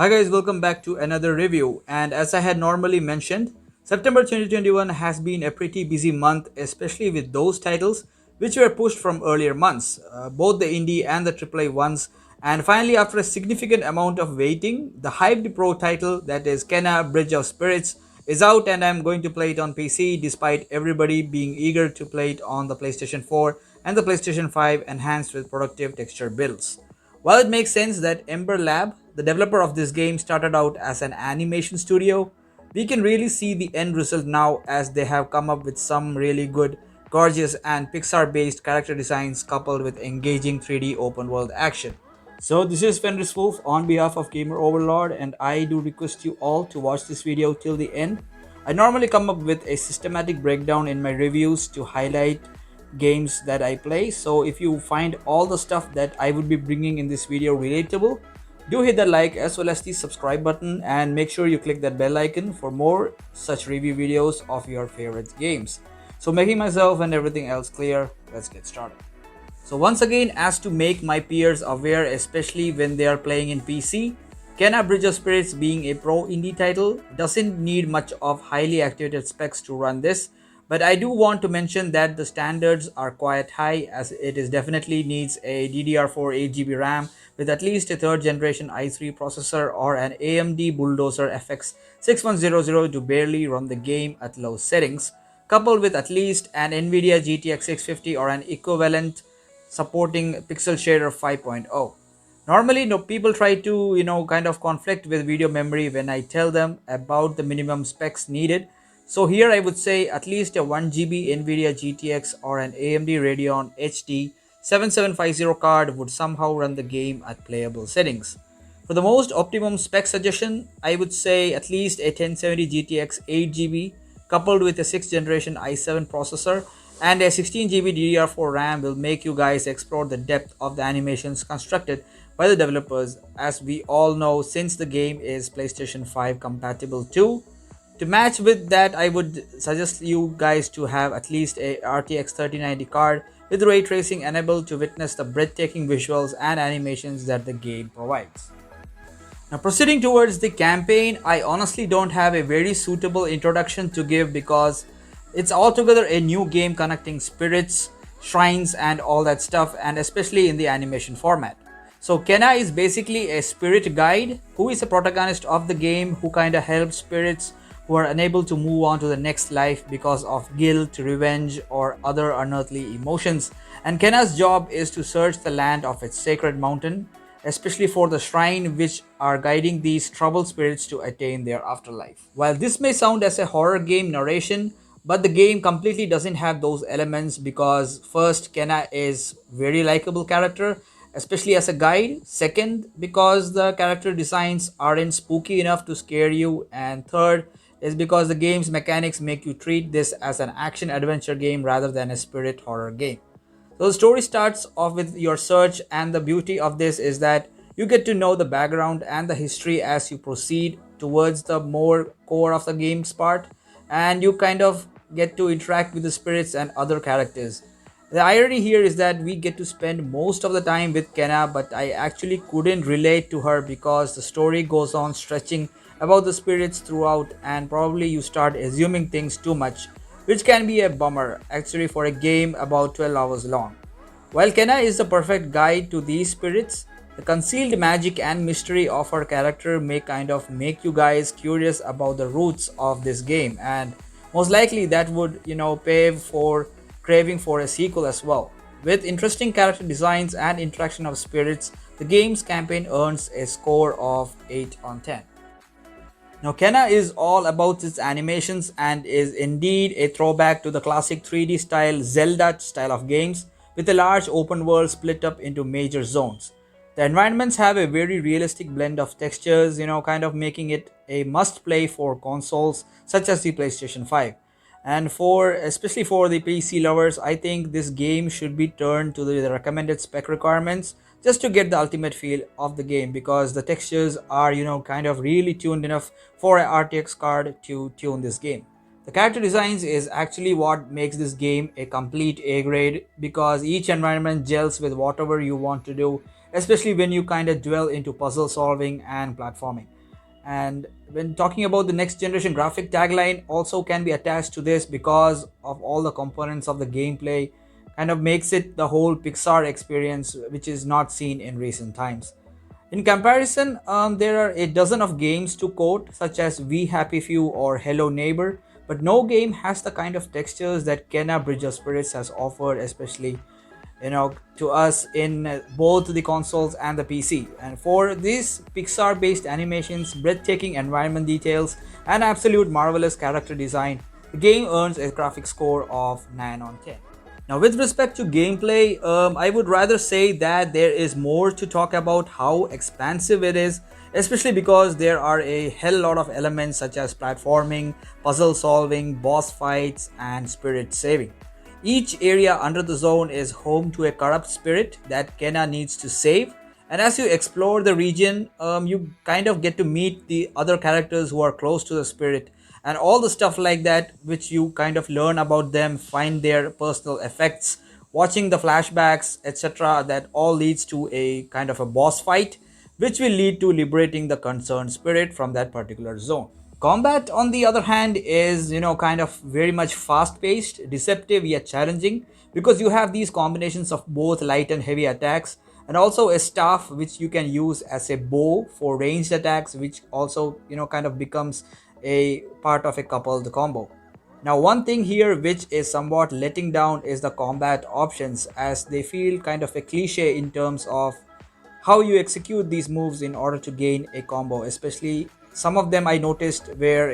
Hi guys, welcome back to another review. And as I had normally mentioned, September 2021 has been a pretty busy month, especially with those titles which were pushed from earlier months, both the indie and the AAA ones. And finally, after a significant amount of waiting, the hyped pro title that is Kena Bridge of Spirits is out, and I'm going to play it on PC despite everybody being eager to play it on the PlayStation 4 and the PlayStation 5 enhanced with productive texture builds. While it makes sense that Ember Lab, the developer of this game, started out as an animation studio, we can really see the end result now as they have come up with some really good, gorgeous, and Pixar based character designs coupled with engaging 3D open world action. So, this is Fenris Wolf on behalf of Gamer Overlord, and I do request you all to watch this video till the end. I normally come up with a systematic breakdown in my reviews to highlight games that I play. So if you find all the stuff that I would be bringing in this video relatable, do hit the like as well as the subscribe button, and make sure you click that bell icon for more such review videos of your favorite games. So making myself and everything else clear, let's get started. So once again, as to make my peers aware, especially when they are playing in PC, Kena Bridge of Spirits, being a pro indie title, doesn't need much of highly activated specs to run this. But I do want to mention that the standards are quite high, as it is definitely needs a DDR4 8GB RAM with at least a 3rd generation i3 processor or an AMD Bulldozer FX 6100 to barely run the game at low settings, coupled with at least an NVIDIA GTX 650 or an equivalent supporting Pixel Shader 5.0. Normally, no, people try to kind of conflict with video memory when I tell them about the minimum specs needed. So here I would say at least a 1GB NVIDIA GTX or an AMD Radeon HD 7750 card would somehow run the game at playable settings. For the most optimum spec suggestion, I would say at least a 1070 GTX 8GB coupled with a 6th generation i7 processor and a 16GB DDR4 RAM will make you guys explore the depth of the animations constructed by the developers, as we all know, since the game is PlayStation 5 compatible too. To match with that, I would suggest you guys to have at least a RTX 3090 card with ray tracing enabled to witness the breathtaking visuals and animations that the game provides. Now proceeding towards the campaign, I honestly don't have a very suitable introduction to give because it's altogether a new game connecting spirits, shrines and all that stuff, and especially in the animation format. So Kena is basically a spirit guide who is a protagonist of the game who kind of helps spirits who are unable to move on to the next life because of guilt, revenge, or other unearthly emotions. And Kena's job is to search the land of its sacred mountain, especially for the shrine which are guiding these troubled spirits to attain their afterlife. While this may sound as a horror game narration, but the game completely doesn't have those elements because first, Kena is very likable character, especially as a guide. Second, because the character designs aren't spooky enough to scare you, and third, is because the game's mechanics make you treat this as an action adventure game rather than a spirit horror game. So the story starts off with your search, and the beauty of this is that you get to know the background and the history as you proceed towards the more core of the game's part, and you kind of get to interact with the spirits and other characters. The irony here is that we get to spend most of the time with Kena, but I actually couldn't relate to her because the story goes on stretching about the spirits throughout, and probably you start assuming things too much, which can be a bummer actually for a game about 12 hours long. While Kena is the perfect guide to these spirits, the concealed magic and mystery of her character may kind of make you guys curious about the roots of this game, and most likely that would pave for craving for a sequel as well. With interesting character designs and interaction of spirits, the game's campaign earns a score of 8 on 10. Now, Kena is all about its animations and is indeed a throwback to the classic 3D style Zelda style of games with a large open world split up into major zones. The environments have a very realistic blend of textures, kind of making it a must play for consoles such as the PlayStation 5. And especially for the PC lovers, I think this game should be turned to the recommended spec requirements just to get the ultimate feel of the game, because the textures are kind of really tuned enough for a RTX card to tune this game. The character designs is actually what makes this game a complete A grade, because each environment gels with whatever you want to do, especially when you kind of dwell into puzzle solving and platforming. And when talking about the next generation graphic tagline also can be attached to this because of all the components of the gameplay kind of makes it the whole Pixar experience, which is not seen in recent times. In comparison, there are a dozen of games to quote, such as We Happy Few or Hello Neighbor, but no game has the kind of textures that Kena Bridge of Spirits has offered, especially to us in both the consoles and the PC. And for these Pixar based animations, breathtaking environment details, and absolute marvelous character design, the game earns a graphic score of 9 on 10. Now, with respect to gameplay, I would rather say that there is more to talk about how expansive it is, especially because there are a hell lot of elements such as platforming, puzzle solving, boss fights, and spirit saving. Each area under the zone is home to a corrupt spirit that Kenna needs to save. And as you explore the region, you kind of get to meet the other characters who are close to the spirit and all the stuff like that, which you kind of learn about them, find their personal effects, watching the flashbacks, etc. That all leads to a kind of a boss fight, which will lead to liberating the concerned spirit from that particular zone. Combat, on the other hand, is kind of very much fast-paced, deceptive yet challenging because you have these combinations of both light and heavy attacks, and also a staff which you can use as a bow for ranged attacks, which also kind of becomes a part of a coupled combo. Now, one thing here which is somewhat letting down is the combat options, as they feel kind of a cliche in terms of how you execute these moves in order to gain a combo. Especially some of them I noticed where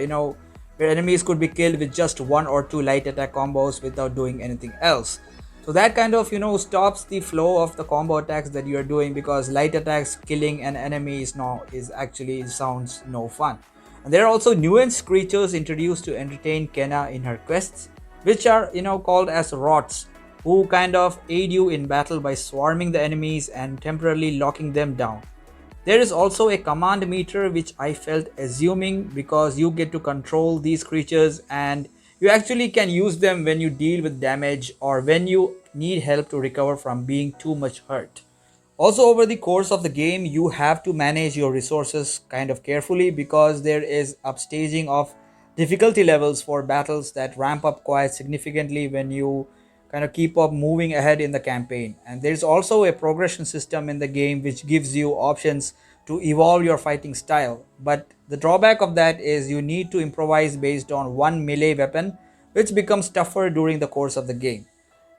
where enemies could be killed with just one or two light attack combos without doing anything else. So that kind of stops the flow of the combo attacks that you are doing, because light attacks killing an enemy is actually sounds no fun. And there are also nuanced creatures introduced to entertain Kenna in her quests, which are called as rots, who kind of aid you in battle by swarming the enemies and temporarily locking them down. There is also a command meter which I felt assuming, because you get to control these creatures and you actually can use them when you deal with damage or when you need help to recover from being too much hurt. Also, over the course of the game, you have to manage your resources kind of carefully, because there is upstaging of difficulty levels for battles that ramp up quite significantly when you kind of keep up moving ahead in the campaign. And there's also a progression system in the game which gives you options to evolve your fighting style, but the drawback of that is you need to improvise based on one melee weapon, which becomes tougher during the course of the game.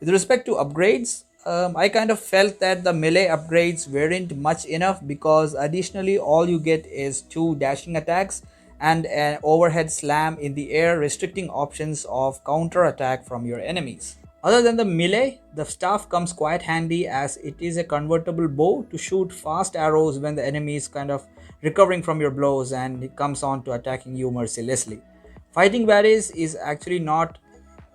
With respect to upgrades, I kind of felt that the melee upgrades weren't much enough, because additionally all you get is 2 dashing attacks and an overhead slam in the air, restricting options of counter attack from your enemies. Other than the melee, the staff comes quite handy, as it is a convertible bow to shoot fast arrows when the enemy is kind of recovering from your blows and it comes on to attacking you mercilessly. Fighting varies is actually not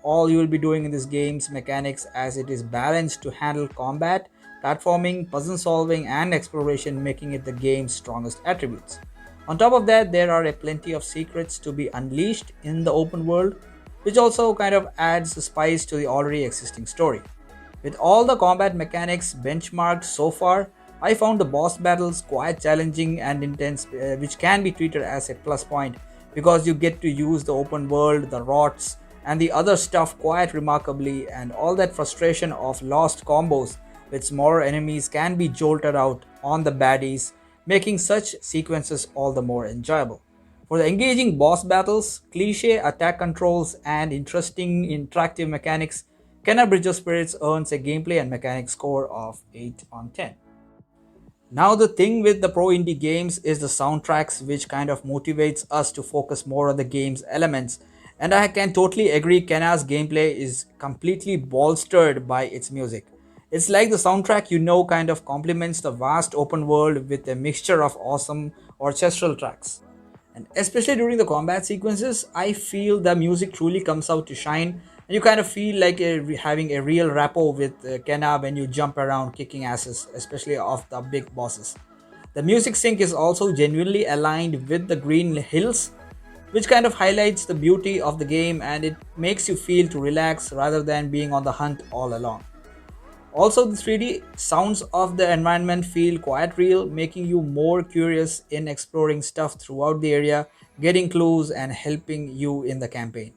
all you will be doing in this game's mechanics, as it is balanced to handle combat, platforming, puzzle solving, and exploration, making it the game's strongest attributes. On top of that, there are a plenty of secrets to be unleashed in the open world, which also kind of adds the spice to the already existing story. With all the combat mechanics benchmarked so far, I found the boss battles quite challenging and intense, which can be treated as a plus point, because you get to use the open world, the rots, and the other stuff quite remarkably, and all that frustration of lost combos with smaller enemies can be jolted out on the baddies, making such sequences all the more enjoyable. For the engaging boss battles, cliche attack controls, and interesting interactive mechanics, Kenna Bridge of Spirits earns a gameplay and mechanics score of 8 on 10. Now, the thing with the pro indie games is the soundtracks, which kind of motivates us to focus more on the game's elements. And I can totally agree, Kenna's gameplay is completely bolstered by its music. It's like the soundtrack kind of complements the vast open world with a mixture of awesome orchestral tracks. And especially during the combat sequences, I feel the music truly comes out to shine, and you kind of feel like having a real rapport with Kenna when you jump around kicking asses, especially off the big bosses. The music sync is also genuinely aligned with the green hills, which kind of highlights the beauty of the game, and it makes you feel to relax rather than being on the hunt all along. Also, the 3D sounds of the environment feel quite real, making you more curious in exploring stuff throughout the area, getting clues, and helping you in the campaign.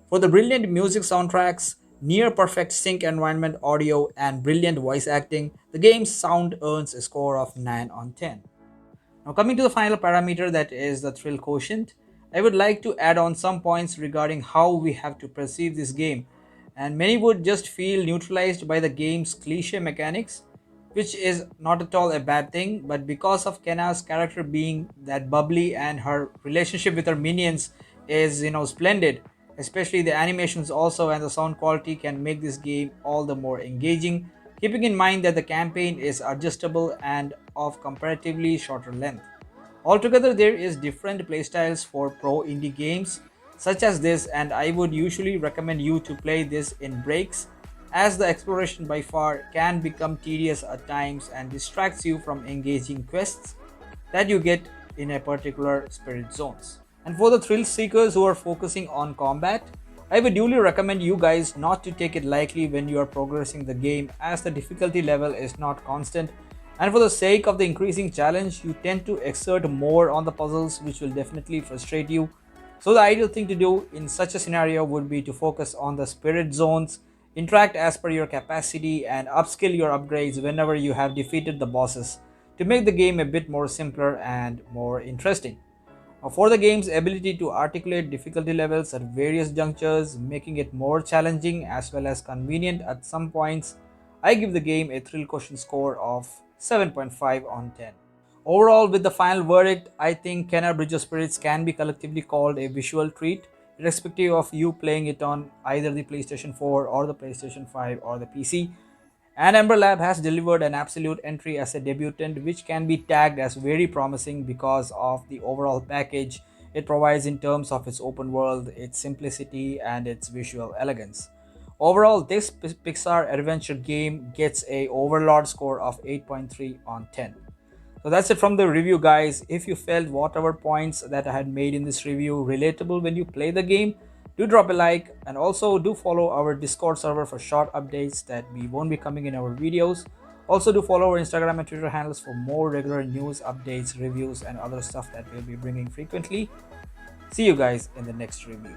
For the brilliant music soundtracks, near perfect sync environment audio, and brilliant voice acting, the game's sound earns a score of 9 on 10. Now, coming to the final parameter, that is the thrill quotient, I would like to add on some points regarding how we have to perceive this game, and many would just feel neutralized by the game's cliche mechanics, which is not at all a bad thing, but because of Kenna's character being that bubbly and her relationship with her minions is, splendid, especially the animations also and the sound quality can make this game all the more engaging, keeping in mind that the campaign is adjustable and of comparatively shorter length. Altogether, there is different playstyles for pro indie games such as this, and I would usually recommend you to play this in breaks as the exploration by far can become tedious at times and distracts you from engaging quests that you get in a particular spirit zones. And for the thrill seekers who are focusing on combat, I would duly recommend you guys not to take it lightly when you are progressing the game as the difficulty level is not constant, and for the sake of the increasing challenge you tend to exert more on the puzzles, which will definitely frustrate you. So the ideal thing to do in such a scenario would be to focus on the spirit zones, interact as per your capacity, and upskill your upgrades whenever you have defeated the bosses to make the game a bit more simpler and more interesting. For the game's ability to articulate difficulty levels at various junctures, making it more challenging as well as convenient at some points, I give the game a thrill quotient score of 7.5 on 10. Overall, with the final verdict, I think Kenna Bridge of Spirits can be collectively called a visual treat, irrespective of you playing it on either the PlayStation 4 or the PlayStation 5 or the PC. And Ember Lab has delivered an absolute entry as a debutant, which can be tagged as very promising because of the overall package it provides in terms of its open world, its simplicity, and its visual elegance. Overall, this Pixar adventure game gets a Overlord score of 8.3 on 10. So that's it from the review, guys. If you felt whatever points that I had made in this review relatable when you play the game, do drop a like, and also do follow our Discord server for short updates that we won't be coming in our videos. Also do follow our Instagram and Twitter handles for more regular news, updates, reviews, and other stuff that we'll be bringing frequently. See you guys in the next review.